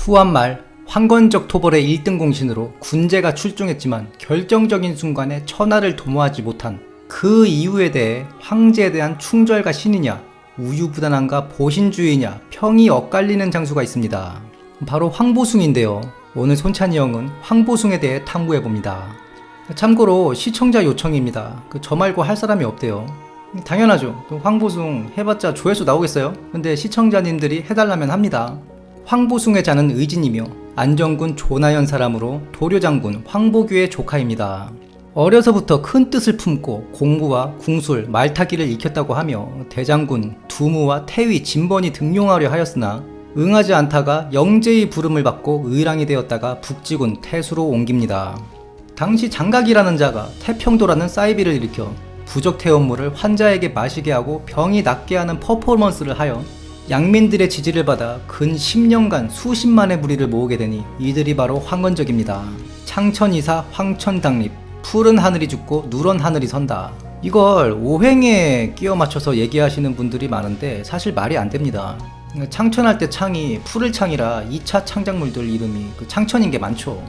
후한말 황건적 토벌의 1등 공신으로 군제가 출중했지만 결정적인 순간에 천하를 도모하지 못한 그 이유에 대해 황제에 대한 충절과 신이냐, 우유부단함과 보신주의냐 평이 엇갈리는 장수가 있습니다. 바로 황보숭인데요. 오늘 손찬이 형은 황보숭에 대해 탐구해봅니다. 참고로 시청자 요청입니다. 저 말고 할 사람이 없대요. 당연하죠. 황보숭 해봤자 조회수 나오겠어요? 근데 시청자님들이 해달라면 합니다. 황보숭의 자는 의진이며 안정군 조나연 사람으로 도료장군 황보규의 조카입니다. 어려서부터 큰 뜻을 품고 공부와 궁술, 말타기를 익혔다고 하며 대장군 두무와 태위, 진번이 등용하려 하였으나 응하지 않다가 영제의 부름을 받고 의랑이 되었다가 북지군 태수로 옮깁니다. 당시 장각이라는 자가 태평도라는 사이비를 일으켜 부적태 업무를 환자에게 마시게 하고 병이 낫게 하는 퍼포먼스를 하여 양민들의 지지를 받아 근 10년간 수십만의 무리를 모으게 되니 이들이 바로 황건적입니다. 창천이사 황천당립, 푸른 하늘이 죽고 누런 하늘이 선다. 이걸 오행에 끼워 맞춰서 얘기하시는 분들이 많은데 사실 말이 안 됩니다. 창천할 때 창이 푸를 창이라 2차 창작물들 이름이 창천인 게 많죠.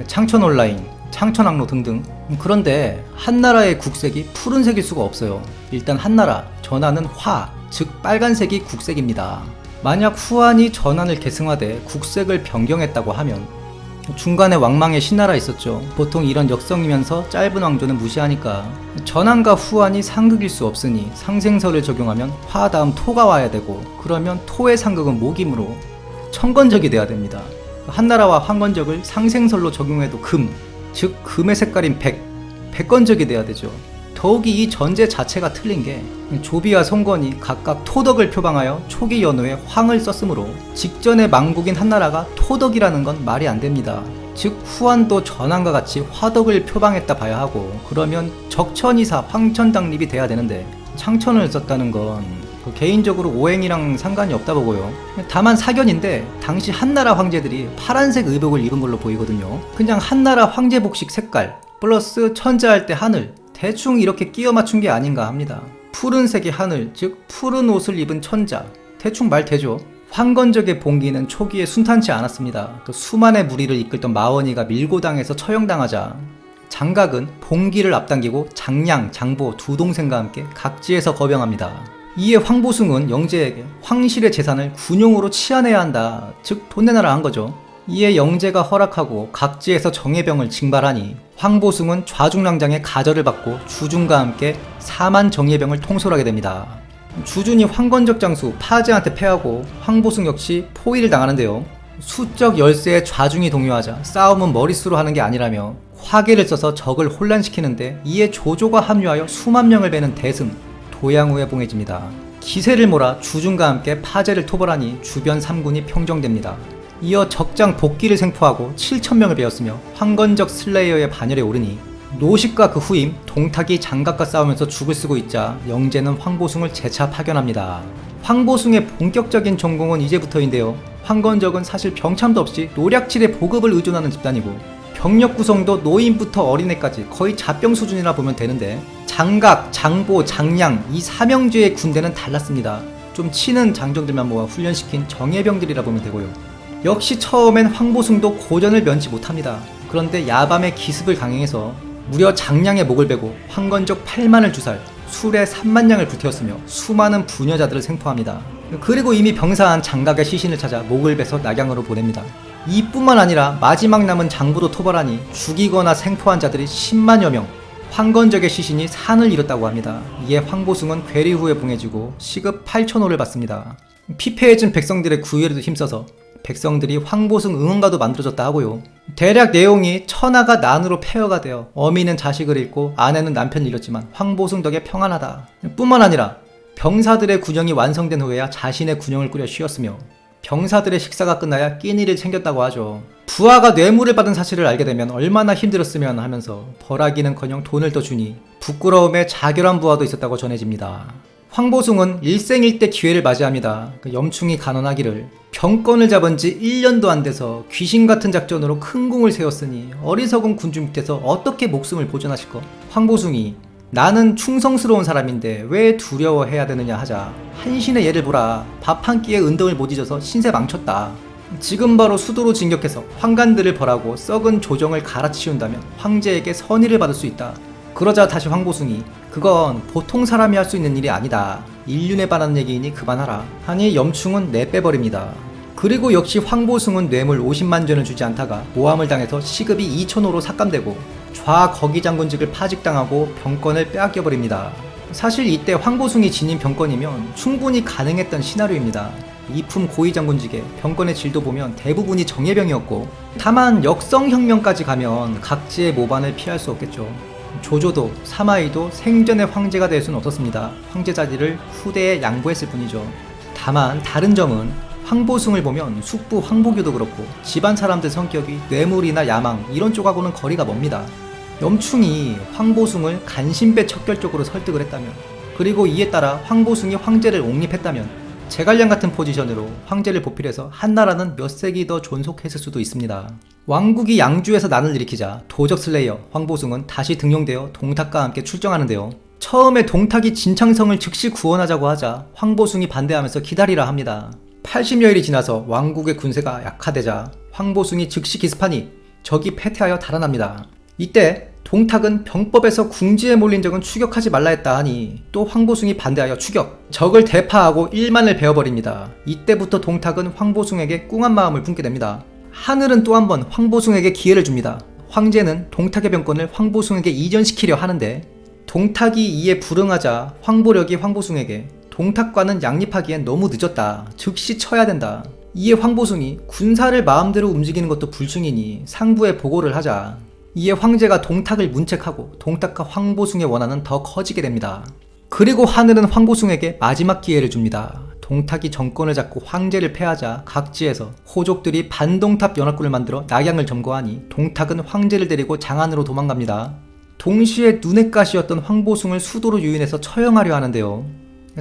창천 온라인, 창천항로 등등. 그런데 한나라의 국색이 푸른색일 수가 없어요. 일단 한나라, 전하는 화, 즉 빨간색이 국색입니다. 만약 후한이 전한을 계승하되 국색을 변경했다고 하면 중간에 왕망의 신나라 있었죠. 보통 이런 역성이면서 짧은 왕조는 무시하니까 전한과 후한이 상극일 수 없으니 상생설을 적용하면 화 다음 토가 와야 되고, 그러면 토의 상극은 목이므로 천건적이 돼야 됩니다. 한나라와 황건적을 상생설로 적용해도 금, 즉 금의 색깔인 백건적이 돼야 되죠. 더욱이 이 전제 자체가 틀린 게 조비와 송건이 각각 토덕을 표방하여 초기 연호에 황을 썼으므로 직전의 망국인 한나라가 토덕이라는 건 말이 안 됩니다. 즉 후한도 전한과 같이 화덕을 표방했다 봐야 하고, 그러면 적천이사 황천당립이 돼야 되는데 창천을 썼다는 건 개인적으로 오행이랑 상관이 없다 보고요. 다만 사견인데 당시 한나라 황제들이 파란색 의복을 입은 걸로 보이거든요. 그냥 한나라 황제 복식 색깔 플러스 천자할 때 하늘, 대충 이렇게 끼워 맞춘 게 아닌가 합니다. 푸른색의 하늘, 즉 푸른 옷을 입은 천자, 대충 말 되죠. 황건적의 봉기는 초기에 순탄치 않았습니다. 수만의 무리를 이끌던 마원이가 밀고당해서 처형당하자 장각은 봉기를 앞당기고 장량, 장보 두 동생과 함께 각지에서 거병합니다. 이에 황보숭은 영제에게 황실의 재산을 군용으로 치안해야 한다, 즉 돈 내놔라 한 거죠. 이에 영제가 허락하고 각지에서 정예병을 징발하니 황보숭은 좌중랑장의 가절을 받고 주준과 함께 4만 정예병을 통솔하게 됩니다. 주준이 황건적 장수 파제한테 패하고 황보숭 역시 포위를 당하는데요. 수적 열세에 좌중이 동요하자 싸움은 머릿수로 하는 게 아니라며 화계를 써서 적을 혼란시키는데, 이에 조조가 합류하여 수만 명을 베는 대승, 도양후에 봉해집니다. 기세를 몰아 주준과 함께 파제를 토벌하니 주변 3군이 평정됩니다. 이어 적장 복기를 생포하고 7,000명을 베었으며 황건적 슬레이어의 반열에 오르니 노식과 그 후임 동탁이 장각과 싸우면서 죽을 쓰고 있자 영제는 황보숭을 재차 파견합니다. 황보숭의 본격적인 전공은 이제부터인데요. 황건적은 사실 병참도 없이 노략질의 보급을 의존하는 집단이고 병력 구성도 노인부터 어린애까지 거의 잡병 수준이라 보면 되는데, 장각, 장보, 장량 이 삼형제의 군대는 달랐습니다. 좀 치는 장정들만 모아 훈련시킨 정예병들이라 보면 되고요. 역시 처음엔 황보숭도 고전을 면치 못합니다. 그런데 야밤에 기습을 강행해서 무려 장량의 목을 베고 황건적 8만을 주살, 술에 3만량을 불태웠으며 수많은 부녀자들을 생포합니다. 그리고 이미 병사한 장각의 시신을 찾아 목을 베서 낙양으로 보냅니다. 이뿐만 아니라 마지막 남은 장부도 토벌하니 죽이거나 생포한 자들이 10만여 명, 황건적의 시신이 산을 잃었다고 합니다. 이에 황보숭은 괴리 후에 봉해지고 시급 8,000호를 받습니다. 피폐해진 백성들의 구애에도 힘써서 백성들이 황보숭 응원가도 만들어졌다 하고요. 대략 내용이 천하가 난으로 폐허가 되어 어미는 자식을 잃고 아내는 남편을 잃었지만 황보숭 덕에 평안하다. 뿐만 아니라 병사들의 군영이 완성된 후에야 자신의 군영을 꾸려 쉬었으며 병사들의 식사가 끝나야 끼니를 챙겼다고 하죠. 부하가 뇌물을 받은 사실을 알게 되면 얼마나 힘들었으면 하면서 벌하기는커녕 돈을 더 주니 부끄러움에 자결한 부하도 있었다고 전해집니다. 황보숭은 일생일대 기회를 맞이합니다. 염충이 간언하기를 병권을 잡은 지 1년도 안 돼서 귀신 같은 작전으로 큰 공을 세웠으니 어리석은 군주 밑에서 어떻게 목숨을 보존하실 것? 황보숭이 나는 충성스러운 사람인데 왜 두려워해야 되느냐 하자 한신의 예를 보라. 밥 한 끼에 은덕을 못 잊어서 신세 망쳤다. 지금 바로 수도로 진격해서 환관들을 벌하고 썩은 조정을 갈아치운다면 황제에게 선의를 받을 수 있다. 그러자 다시 황보숭이 그건 보통 사람이 할 수 있는 일이 아니다. 인륜에 관한 얘기이니 그만하라 하니 염충은 내빼버립니다. 그리고 역시 황보숭은 뇌물 50만 전을 주지 않다가 모함을 당해서 시급이 2,000호로 삭감되고 좌거기 장군직을 파직당하고 병권을 빼앗겨버립니다. 사실 이때 황보숭이 지닌 병권이면 충분히 가능했던 시나리오입니다. 이품 고위 장군직의 병권의 질도 보면 대부분이 정예병이었고 다만 역성혁명까지 가면 각지의 모반을 피할 수 없겠죠. 조조도 사마이도 생전의 황제가 될 수는 없었습니다. 황제 자리를 후대에 양보했을 뿐이죠. 다만 다른 점은 황보숭을 보면 숙부 황보규도 그렇고 집안 사람들 성격이 뇌물이나 야망 이런 쪽하고는 거리가 멉니다. 염충이 황보숭을 간신배 척결적으로 설득을 했다면 그리고 이에 따라 황보숭이 황제를 옹립했다면 제갈량 같은 포지션으로 황제를 보필해서 한나라는 몇 세기 더 존속했을 수도 있습니다. 왕국이 양주에서 난을 일으키자 도적 슬레이어 황보숭은 다시 등용되어 동탁과 함께 출정하는데요. 처음에 동탁이 진창성을 즉시 구원하자고 하자 황보숭이 반대하면서 기다리라 합니다. 80여일이 지나서 왕국의 군세가 약화되자 황보숭이 즉시 기습하니 적이 패퇴하여 달아납니다. 이때 동탁은 병법에서 궁지에 몰린 적은 추격하지 말라 했다 하니 또 황보숭이 반대하여 추격, 적을 대파하고 1만을 베어버립니다. 이때부터 동탁은 황보숭에게 꿍한 마음을 품게 됩니다. 하늘은 또 한 번 황보숭에게 기회를 줍니다. 황제는 동탁의 병권을 황보숭에게 이전시키려 하는데 동탁이 이에 불응하자 황보력이 황보숭에게 동탁과는 양립하기엔 너무 늦었다. 즉시 쳐야 된다. 이에 황보숭이 군사를 마음대로 움직이는 것도 불충이니 상부에 보고를 하자. 이에 황제가 동탁을 문책하고 동탁과 황보숭의 원한은 더 커지게 됩니다. 그리고 하늘은 황보숭에게 마지막 기회를 줍니다. 동탁이 정권을 잡고 황제를 패하자 각지에서 호족들이 반동탑 연합군을 만들어 낙양을 점거하니 동탁은 황제를 데리고 장안으로 도망갑니다. 동시에 눈엣 가시였던 황보숭을 수도로 유인해서 처형하려 하는데요.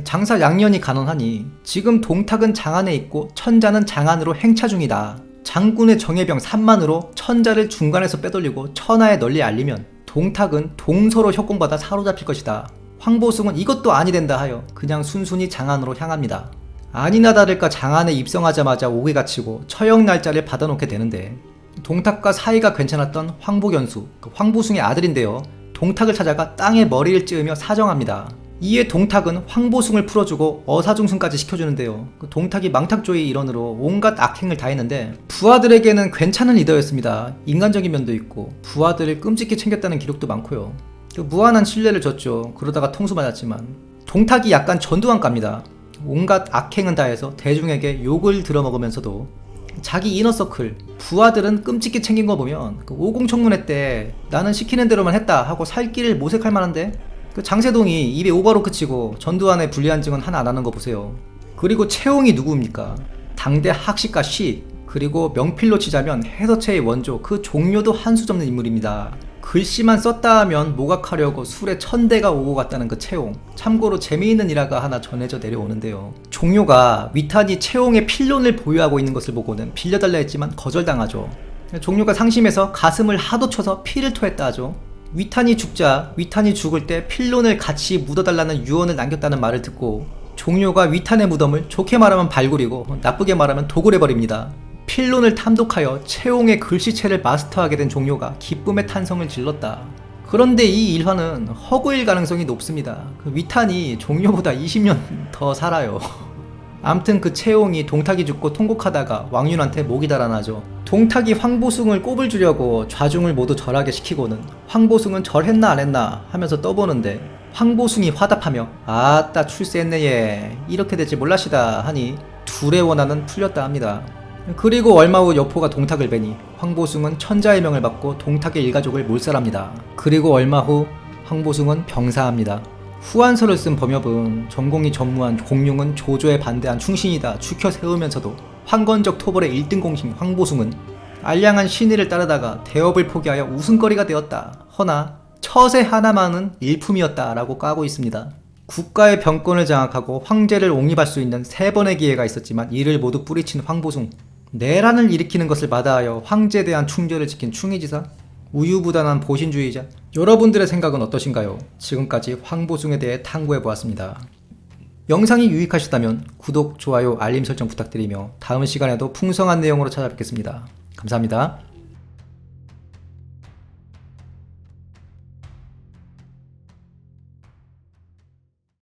장사 양년이 간언하니 지금 동탁은 장안에 있고 천자는 장안으로 행차 중이다. 장군의 정예병 3만으로 천자를 중간에서 빼돌리고 천하에 널리 알리면 동탁은 동서로 협공받아 사로잡힐 것이다. 황보숭은 이것도 아니 된다 하여 그냥 순순히 장안으로 향합니다. 아니나 다를까 장안에 입성하자마자 옥에 갇히고 처형 날짜를 받아놓게 되는데 동탁과 사이가 괜찮았던 황보견수, 황보숭의 아들인데요. 동탁을 찾아가 땅에 머리를 찌으며 사정합니다. 이에 동탁은 황보숭을 풀어주고 어사중승까지 시켜주는데요. 동탁이 망탁조의 일원으로 온갖 악행을 다 했는데 부하들에게는 괜찮은 리더였습니다. 인간적인 면도 있고 부하들을 끔찍히 챙겼다는 기록도 많고요. 무한한 신뢰를 줬죠. 그러다가 통수 맞았지만 동탁이 약간 전두환갑니다. 온갖 악행은 다 해서 대중에게 욕을 들어먹으면서도 자기 이너서클 부하들은 끔찍히 챙긴 거 보면 오공청문회 때 나는 시키는 대로만 했다 하고 살 길을 모색할 만한데 장세동이 입에 오바로 그치고 전두환의 불리한 증언 하나 안 하는 거 보세요. 그리고 채용이 누구입니까? 당대 학식가 시, 그리고 명필로 치자면 해서체의 원조 그 종료도 한 수 접는 인물입니다. 글씨만 썼다 하면 모각하려고 술에 1000대가 오고 갔다는 그 채용. 참고로 재미있는 일화가 하나 전해져 내려오는데요. 종료가 위탄이 채용의 필론을 보유하고 있는 것을 보고는 빌려달라 했지만 거절당하죠. 종료가 상심해서 가슴을 하도 쳐서 피를 토했다 하죠. 위탄이 죽자 위탄이 죽을 때 필론을 같이 묻어달라는 유언을 남겼다는 말을 듣고 종료가 위탄의 무덤을 좋게 말하면 발굴이고 나쁘게 말하면 도굴해버립니다. 필론을 탐독하여 채용의 글씨체를 마스터하게 된 종료가 기쁨의 탄성을 질렀다. 그런데 이 일화는 허구일 가능성이 높습니다. 위탄이 종료보다 20년 더 살아요. 암튼 그 채용이 동탁이 죽고 통곡하다가 왕윤한테 목이 달아나죠. 동탁이 황보숭을 꼽을 주려고 좌중을 모두 절하게 시키고는 황보숭은 절했나 안 했나 하면서 떠보는데 황보숭이 화답하며 아따 출세했네 얘 이렇게 될지 몰라시다 하니 둘의 원한은 풀렸다 합니다. 그리고 얼마 후 여포가 동탁을 뵈니 황보숭은 천자의 명을 받고 동탁의 일가족을 몰살합니다. 그리고 얼마 후 황보숭은 병사합니다. 후한서를 쓴 범협은 전공이 전무한 공룡은 조조에 반대한 충신이다 추켜 세우면서도 황건적 토벌의 1등 공신 황보숭은 알량한 신의를 따르다가 대업을 포기하여 웃음거리가 되었다. 허나 처세 하나만은 일품이었다 라고 까고 있습니다. 국가의 병권을 장악하고 황제를 옹립할 수 있는 3번의 기회가 있었지만 이를 모두 뿌리친 황보숭. 내란을 일으키는 것을 마다하여 황제에 대한 충절을 지킨 충의지사? 우유부단한 보신주의자? 여러분들의 생각은 어떠신가요? 지금까지 황보숭에 대해 탐구해보았습니다. 영상이 유익하셨다면 구독, 좋아요, 알림 설정 부탁드리며 다음 시간에도 풍성한 내용으로 찾아뵙겠습니다. 감사합니다.